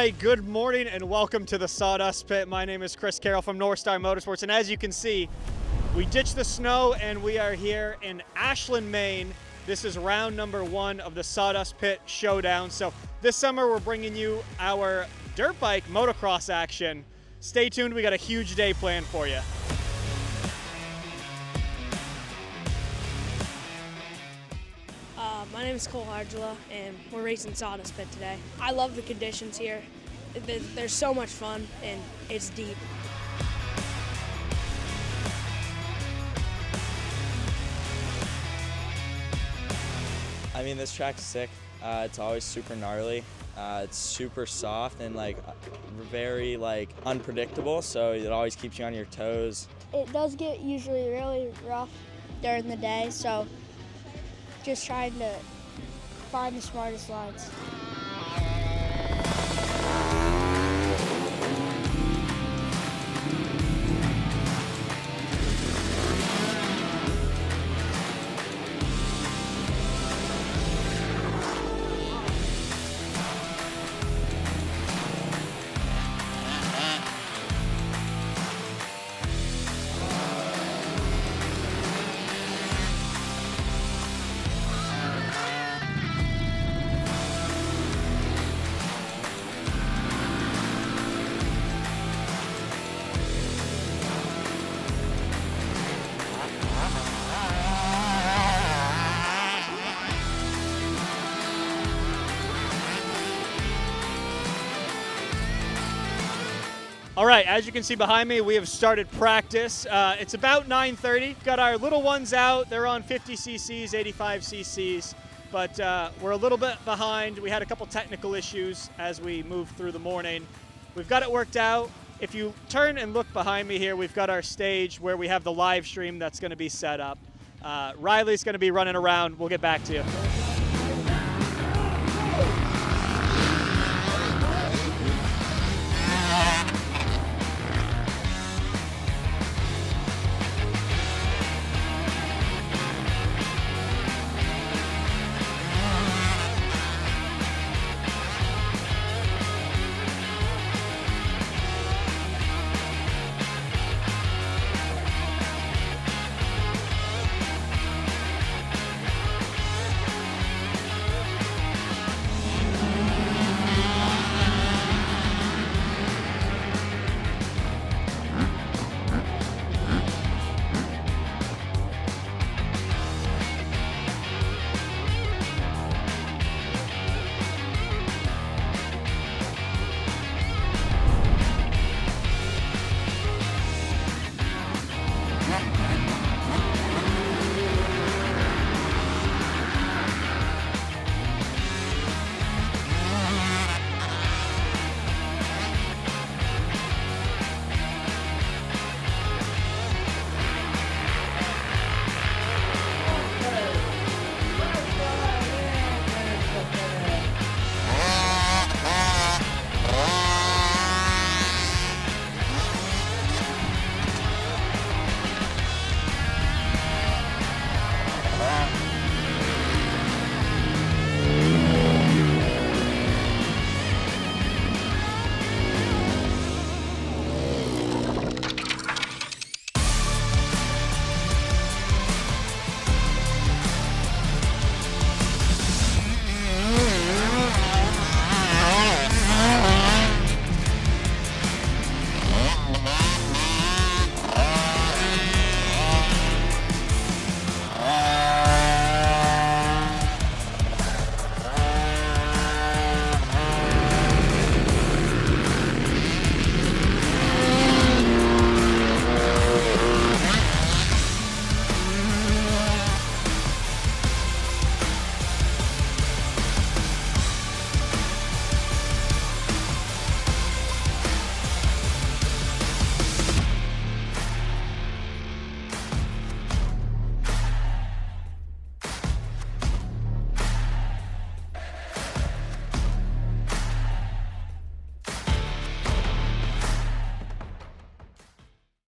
right, good morning and welcome to the Sawdust Pit. My name is Chris Carroll from North Star Motorsports, and as you can see, we ditched the snow and we are here in Ashland, Maine. This is round number 1 of the Sawdust Pit Showdown. So this summer we're bringing you our dirt bike motocross action. Stay tuned, we got a huge day planned for you. My name is Cole Hargela, and we're racing Sawdust Pit today. I love the conditions here. They're so much fun, and it's deep. I mean, this track's sick. It's always super gnarly. It's super soft and very unpredictable, so it always keeps you on your toes. It does get usually really rough during the day, so just trying to find the smartest lines. All right, as you can see behind me, we have started practice. It's about 9:30. Got our little ones out. They're on 50 cc's, 85 cc's, but we're a little bit behind. We had a couple technical issues as we moved through the morning. We've got it worked out. If you turn and look behind me here, we've got our stage where we have the live stream that's going to be set up. Riley's going to be running around. We'll get back to you.